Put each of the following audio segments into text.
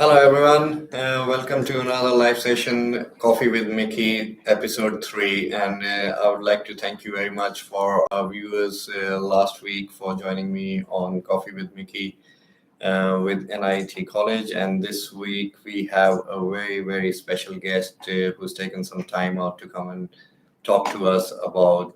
Hello, everyone. Welcome to another live session, Coffee with Mickey, episode 3. And I would like to thank you very much for our viewers last week for joining me on Coffee with Mickey with NIT College. And this week we have a very, very special guest who's taken some time out to come and talk to us about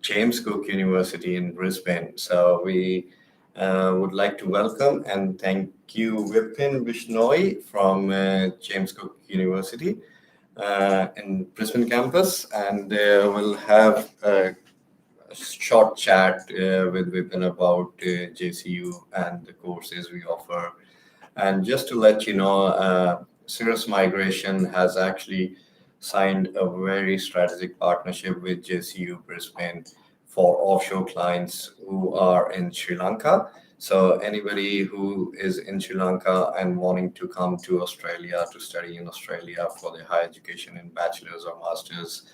James Cook University in Brisbane. So we would like to welcome and thank you, Vipin Bishnoi from James Cook University in Brisbane campus, and we'll have a short chat with Vipin about JCU and the courses we offer. And just to let you know, Sirus Migration has actually signed a very strategic partnership with JCU Brisbane for offshore clients who are in Sri Lanka. So anybody who is in Sri Lanka and wanting to come to Australia to study in Australia for their higher education in bachelor's or master's,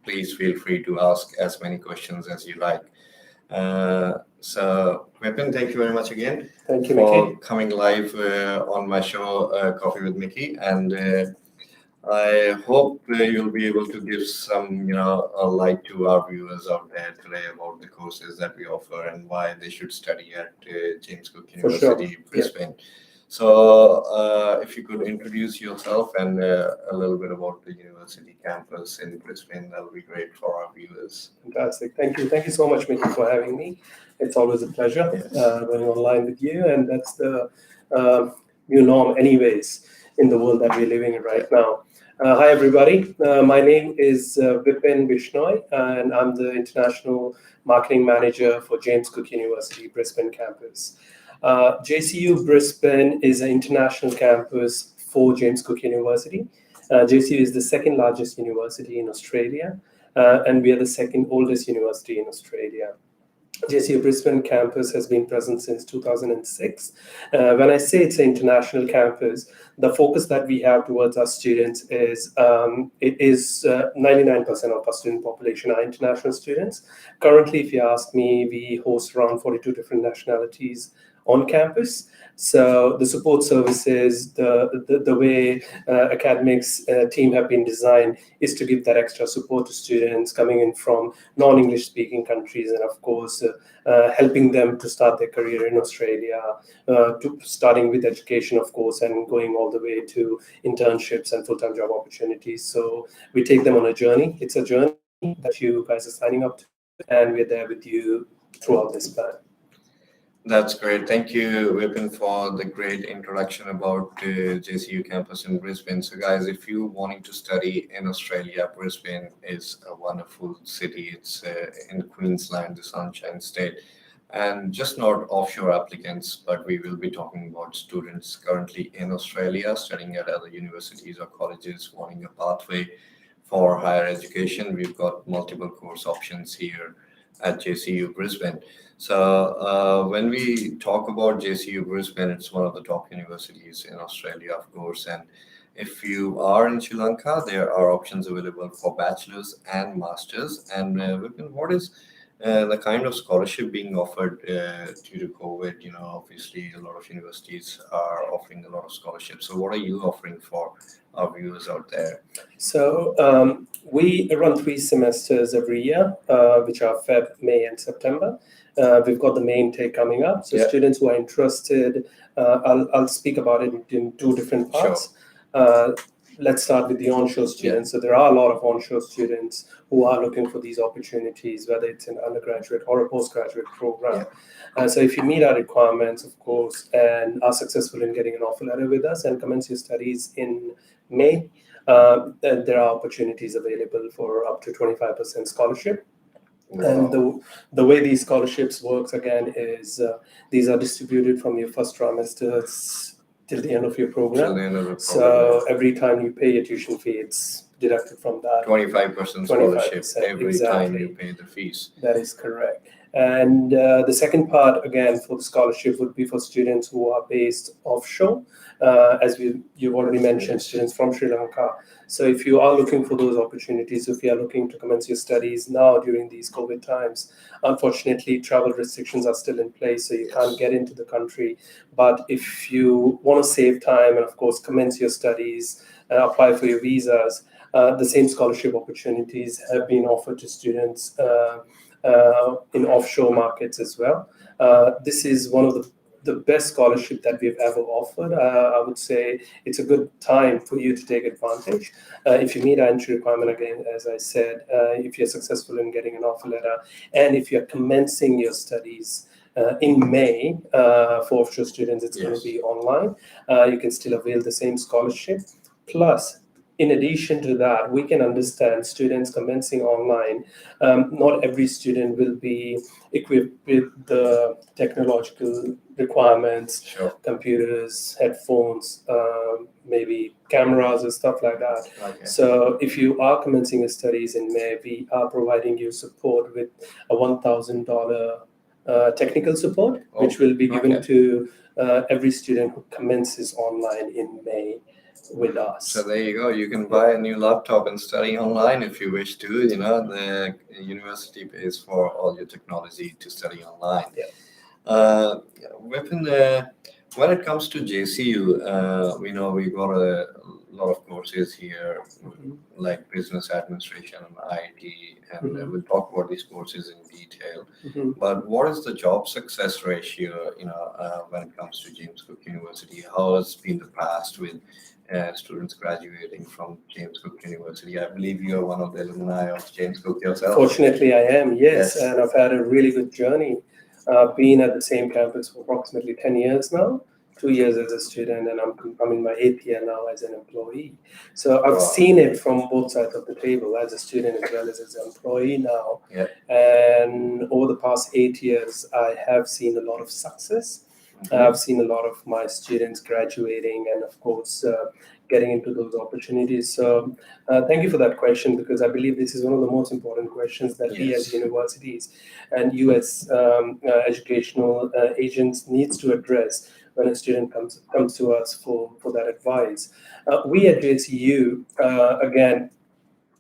please feel free to ask as many questions as you like. So, Vipin, thank you very much again. Thank you, for Mickey. coming live on my show, Coffee with Mickey, and I hope you'll be able to give some, a light to our viewers out there today about the courses that we offer and why they should study at James Cook University, Brisbane. So, if you could introduce yourself and a little bit about the university campus in Brisbane, that would be great for our viewers. Fantastic. Thank you. Thank you so much, Mickey, for having me. It's always a pleasure going online with you, and that's the new norm anyways in the world that we're living in right now. Hi, everybody. My name is Vipin Bishnoi, and I'm the International Marketing Manager for James Cook University, Brisbane campus. JCU Brisbane is an international campus for James Cook University. JCU is the second largest university in Australia, and we are the second oldest university in Australia. JCU Brisbane campus has been present since 2006. When I say it's an international campus, the focus that we have towards our students is 99% of our student population are international students. Currently, if you ask me, we host around 42 different nationalities on campus. So the support services, the way academics team have been designed is to give that extra support to students coming in from non-English speaking countries, and of course helping them to start their career in Australia, starting with education, of course, and going all the way to internships and full-time job opportunities. So we take them on a journey. It's a journey that you guys are signing up to, and we're there with you throughout this plan. That's great. Thank you, Vipin, for the great introduction about JCU campus in Brisbane. So, guys, if you're wanting to study in Australia, Brisbane is a wonderful city. It's in Queensland, the Sunshine State. And just not offshore applicants, but we will be talking about students currently in Australia, studying at other universities or colleges, wanting a pathway for higher education. We've got multiple course options here at JCU Brisbane. So when we talk about JCU Brisbane, it's one of the top universities in Australia, of course. And if you are in Sri Lanka, there are options available for bachelor's and master's. And Vipin, what is the kind of scholarship being offered due to COVID? Obviously, a lot of universities are offering a lot of scholarships. So what are you offering for our viewers out there? So we run 3 semesters every year, which are Feb, May, and September. We've got the May intake coming up. So students who are interested, I'll speak about it in 2 different parts. Sure. Let's start with the onshore students. So there are a lot of onshore students who are looking for these opportunities, whether it's an undergraduate or a postgraduate program. So if you meet our requirements, of course, and are successful in getting an offer letter with us and commence your studies in May, then there are opportunities available for up to 25% scholarship. Wow. And the way these scholarships works, again, is these are distributed from your first trimester till the end of your program. So every time you pay your tuition fee, it's deducted from that. 25% scholarship every time you pay the fees. That is correct. And the second part, again, for the scholarship would be for students who are based offshore, as you've already mentioned, students from Sri Lanka. So if you are looking for those opportunities, if you are looking to commence your studies now during these COVID times, unfortunately, travel restrictions are still in place, so you can't get into the country. But if you want to save time and, of course, commence your studies, apply for your visas, the same scholarship opportunities have been offered to students in offshore markets as well. This is one of the best scholarship that we've ever offered. I would say it's a good time for you to take advantage. If you meet our entry requirement, again, as I said, if you're successful in getting an offer letter, and if you're commencing your studies in May, for offshore students, it's going to be online. You can still avail the same scholarship. Plus, in addition to that, we can understand students commencing online. Not every student will be equipped with the technological requirements, computers, headphones, maybe cameras and stuff like that. Okay. So if you are commencing your studies in May, we are providing you support with a $1,000 technical support, which will be given to every student who commences online in May with us. So there you go. You can buy a new laptop and study online if you wish to. You know, the university pays for all your technology to study online. Vipin, when it comes to JCU, we know we got a lot of courses here, like business administration and IT, and we'll talk about these courses in detail. But what is the job success ratio, when it comes to James Cook University? How has been the past with students graduating from James Cook University? I believe you are one of the alumni of James Cook yourself. Fortunately, I am, yes. And I've had a really good journey. Been at the same campus for approximately 10 years now, 2 years as a student, and I'm in my 8th year now as an employee. So I've seen it from both sides of the table, as a student as well as an employee now. And over the past 8 years, I have seen a lot of success. I've seen a lot of my students graduating and, of course, getting into those opportunities. So thank you for that question, because I believe this is one of the most important questions that we as universities and you as educational agents needs to address when a student comes to us for that advice. We at JCU, again,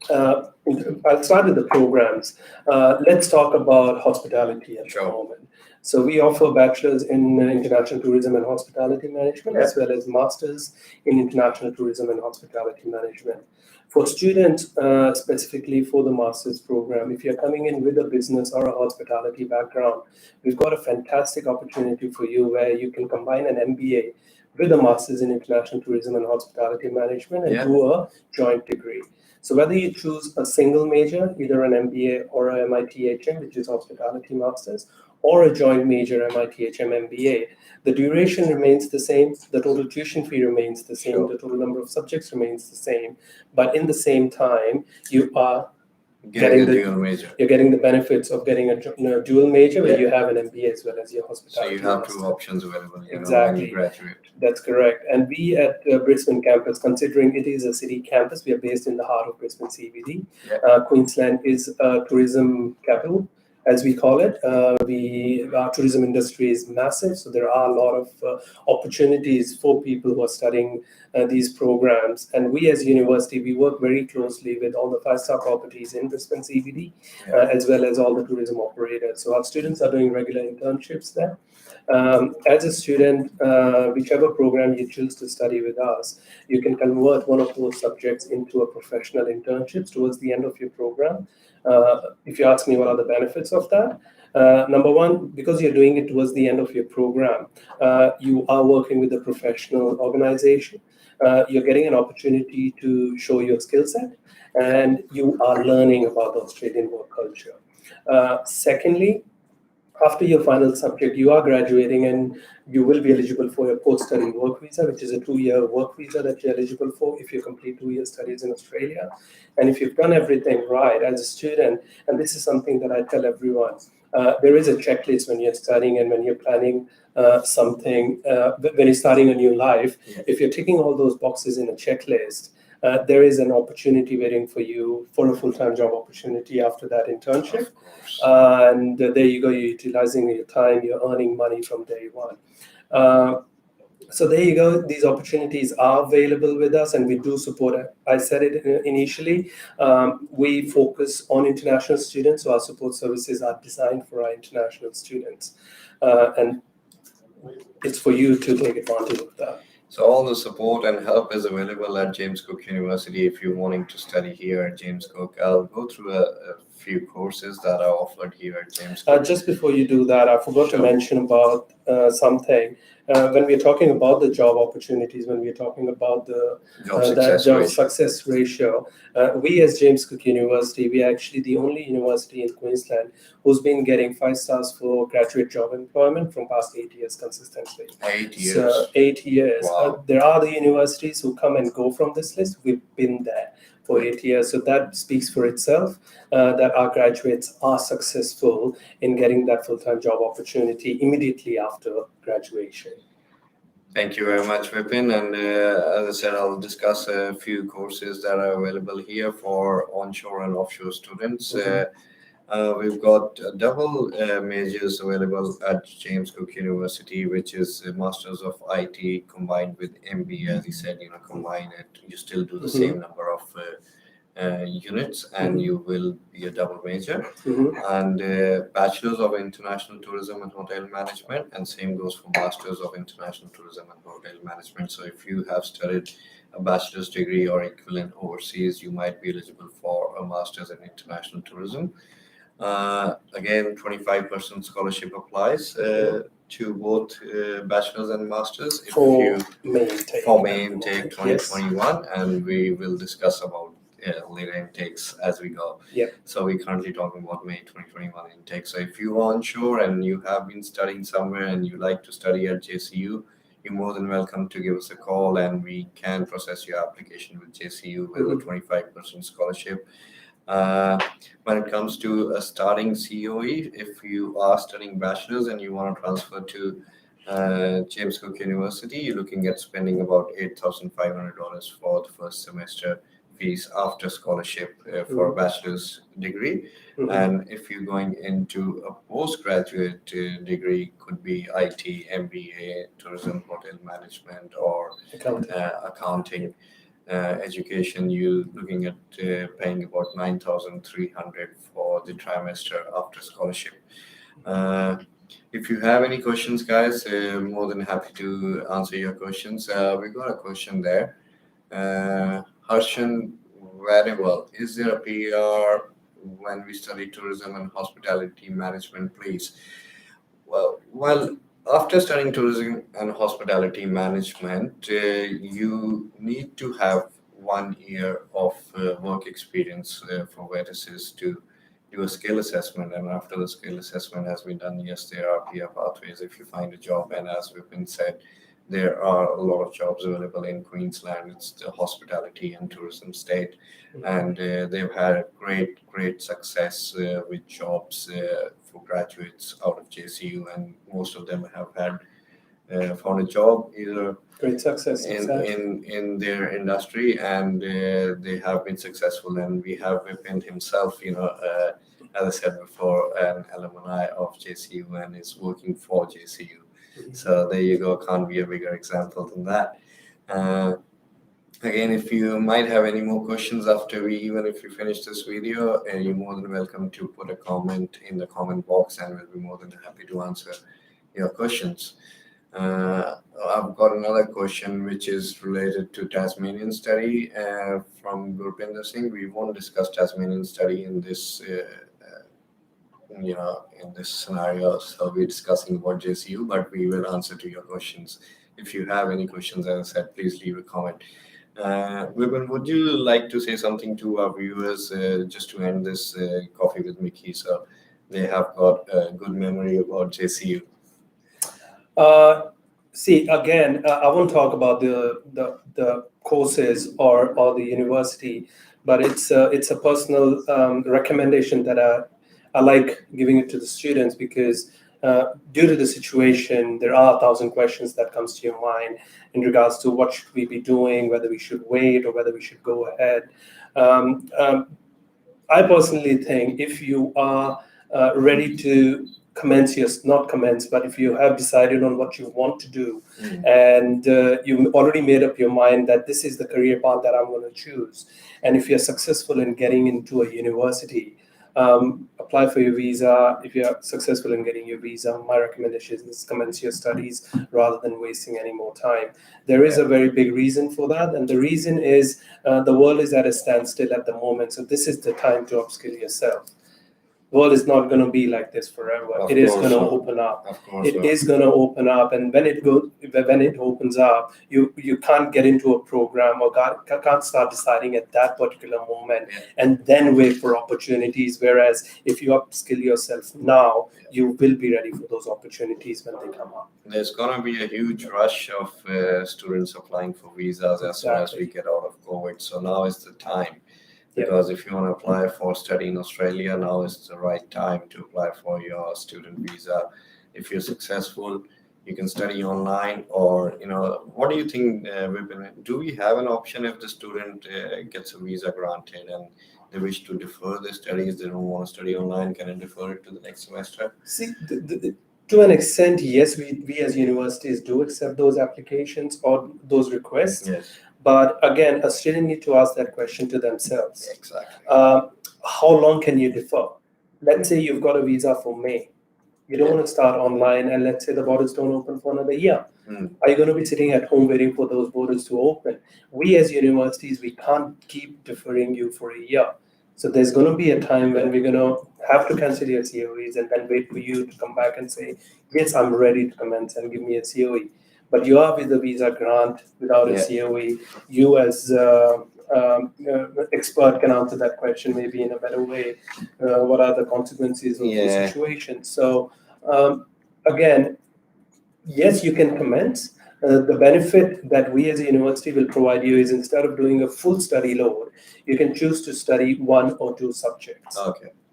I'll start with the programs. Let's talk about hospitality at the moment. So we offer bachelors in international tourism and hospitality management, as well as masters in international tourism and hospitality management. For students, specifically for the master's program, if you're coming in with a business or a hospitality background, we've got a fantastic opportunity for you where you can combine an MBA with a master's in international tourism and hospitality management and do a joint degree. So whether you choose a single major, either an MBA or a MITHM, which is hospitality masters, or a joint major MITHM MBA, the duration remains the same, the total tuition fee remains the same, the total number of subjects remains the same, but in the same time, you are getting the dual major. You're getting the benefits of getting a dual major where you have an MBA as well as your hospitality. So you have two options available when you graduate. That's correct. And we at Brisbane campus, considering it is a city campus, we are based in the heart of Brisbane CBD. Queensland is a tourism capital, as we call it. Our tourism industry is massive, so there are a lot of opportunities for people who are studying these programs. And we as a university, we work very closely with all the 5-star properties in Brisbane CBD, as well as all the tourism operators. So our students are doing regular internships there. As a student, whichever program you choose to study with us, you can convert one of those subjects into a professional internships towards the end of your program. If you ask me what are the benefits of that, number one, because you're doing it towards the end of your program, you are working with a professional organization. You're getting an opportunity to show your skill set, and you are learning about the Australian work culture. Secondly, after your final subject, you are graduating and you will be eligible for your post-study work visa, which is a 2-year work visa that you're eligible for if you complete 2-year studies in Australia. And if you've done everything right as a student, and this is something that I tell everyone, there is a checklist when you're studying and when you're planning something, when you're starting a new life. If you're ticking all those boxes in a checklist, there is an opportunity waiting for you for a full-time job opportunity after that internship. Of course. And there you go, you're utilizing your time, you're earning money from day one. So there you go. These opportunities are available with us, and we do support it. I said it initially. We focus on international students, so our support services are designed for our international students, and it's for you to take advantage of that. So all the support and help is available at James Cook University if you're wanting to study here at James Cook. I'll go through a few courses that are offered here at James Cook. Just before you do that, I forgot to Sure. mention about something. When we're talking about the job opportunities, when we're talking about the job success ratio, we as James Cook University, we are actually the only university in Queensland who's been getting 5 stars for graduate job employment from past 8 years consistently. 8 years. So 8 years. Wow. There are the universities who come and go from this list. We've been there for 8 years. So that speaks for itself, that our graduates are successful in getting that full-time job opportunity immediately after graduation. Thank you very much, Vipin. And as I said, I'll discuss a few courses that are available here for onshore and offshore students. We've got double majors available at James Cook University, which is a Masters of IT combined with MBA. As you said, combine it, you still do the same number of units, and you will be a double major. And Bachelors of International Tourism and Hotel Management, and same goes for Masters of International Tourism and Hotel Management. So if you have studied a bachelor's degree or equivalent overseas, you might be eligible for a Master's in International Tourism. Again, 25% scholarship applies to both bachelor's and master's for May intake 2021, and we will discuss about later intakes as we go. So we're currently talking about May 2021 intake. So if you're onshore and you have been studying somewhere and you like to study at JCU, you're more than welcome to give us a call, and we can process your application with JCU with a 25% scholarship. When it comes to a starting COE, if you are studying bachelor's and you want to transfer to James Cook University, you're looking at spending about $8,500 for the first semester fees after scholarship for a bachelor's degree. And if you're going into a postgraduate degree, could be IT, MBA, tourism, hotel management, or accounting. Education, you're looking at paying about $9,300 for the trimester after scholarship. If you have any questions, guys, more than happy to answer your questions. We got a question there. Harshan, very well. Is there a PR when we study tourism and hospitality management, please? Well, after studying tourism and hospitality management, you need to have 1 year of work experience for vertices to do a skill assessment. And after the skill assessment has been done, yes, there are PR pathways if you find a job. And as Vipin said, there are a lot of jobs available in Queensland. It's the hospitality and tourism state. And they've had great success with jobs for graduates out of JCU, and most of them have had found a job either great success in their industry, and they have been successful. And we have Vipin himself, as I said before, an alumni of JCU and is working for JCU. So there you go. Can't be a bigger example than that. Again, if you might have any more questions even if you finish this video, you're more than welcome to put a comment in the comment box, and we'll be more than happy to answer your questions. I've got another question which is related to Tasmanian study from Gurpinder Singh. We won't discuss Tasmanian study in this in this scenario, so we're discussing about JCU, but we will answer to your questions. If you have any questions, as I said, please leave a comment. Vipin, would you like to say something to our viewers just to end this coffee with Mickey, so they have got a good memory about JCU? See, again, I won't talk about the courses or the university, but it's a personal recommendation that I like giving it to the students, because due to the situation, there are 1,000 questions that comes to your mind in regards to what should we be doing, whether we should wait or whether we should go ahead. I personally think if you are ready to but if you have decided on what you want to do, and you've already made up your mind that this is the career path that I'm going to choose, and if you're successful in getting into a university, apply for your visa. If you're successful in getting your visa, my recommendation is commence your studies rather than wasting any more time. There is a very big reason for that, and the reason is the world is at a standstill at the moment. So this is the time to upskill yourself. World is not going to be like this forever. It is going to open up. It is going to open up, and when it opens up, you can't get into a program or can't start deciding at that particular moment and then wait for opportunities. Whereas if you upskill yourself now, you will be ready for those opportunities when they come up. There's going to be a huge rush of students applying for visas as soon as we get out of COVID. So now is the time. Because if you want to apply for study in Australia, now is the right time to apply for your student visa. If you're successful, you can study online, or what do you think, Vipin? Do we have an option if the student gets a visa granted and they wish to defer their studies, they don't want to study online, can it defer it to the next semester? See, to an extent, yes, we as universities do accept those applications or those requests. Yes. But again, a student need to ask that question to themselves. Exactly. How long can you defer? Let's say you've got a visa for May. You don't want to start online, and let's say the borders don't open for another year. Are you going to be sitting at home waiting for those borders to open? We as universities, we can't keep deferring you for a year. So there's going to be a time when we're going to have to cancel your COEs and then wait for you to come back and say, yes, I'm ready to commence and give me a COE. But you are with a visa grant without a COE. You as expert can answer that question maybe in a better way. What are the consequences of the situation? So again, yes, you can commence. The benefit that we as a university will provide you is instead of doing a full study load, you can choose to study 1 or 2 subjects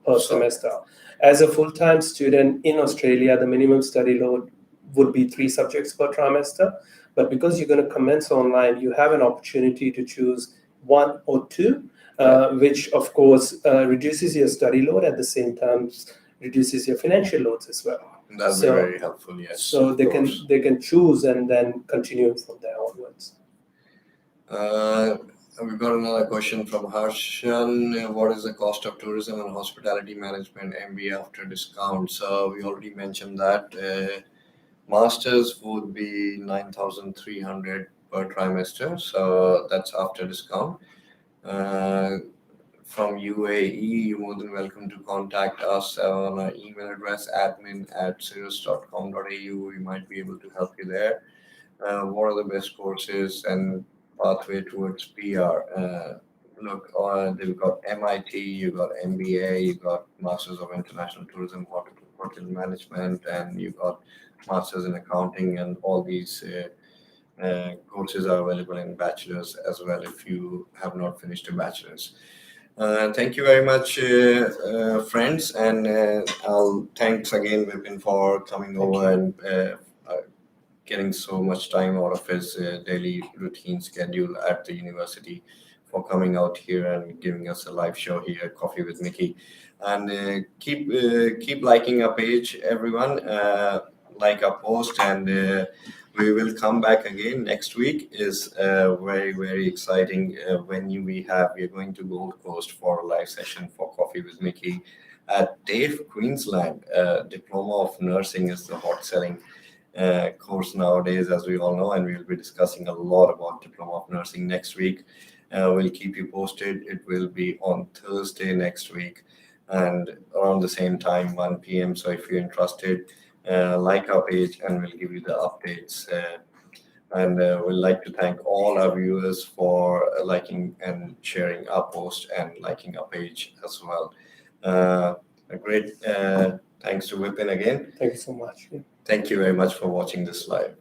per semester. As a full-time student in Australia, the minimum study load would be 3 subjects per trimester. But because you're going to commence online, you have an opportunity to choose 1 or 2, which of course reduces your study load, at the same time reduces your financial loads as well. That'll be very helpful, yes. So they can choose and then continue from there onwards. We've got another question from Harshan. What is the cost of tourism and hospitality management MBA after discount? So we already mentioned that. Masters would be 9,300 per trimester, so that's after discount. From UAE, you're more than welcome to contact us on our email address admin@sirus.com.au. We might be able to help you there. What are the best courses and pathway towards PR? They've got MIT, you've got MBA, you've got Masters of International Tourism, Hotel Management, and you've got Masters in Accounting, and all these courses are available in bachelor's as well if you have not finished a bachelor's. Thank you very much, friends, and thanks again, Vipin, for coming over and getting so much time out of his daily routine schedule at the university for coming out here and giving us a live show here at Coffee with Mickey. And keep liking our page, everyone. Like our post, and we will come back again next week. Is very, very exciting venue we are going to Gold Coast for a live session for Coffee with Mickey at TAFE, Queensland. Diploma of Nursing is the hot selling course nowadays, as we all know, and we'll be discussing a lot about Diploma of Nursing next week. We'll keep you posted. It will be on Thursday next week and around the same time, 1 p.m. So if you're interested, like our page and we'll give you the updates. And we'd like to thank all our viewers for liking and sharing our post and liking our page as well. A great thanks to Vipin again. Thank you so much. Thank you very much for watching this live.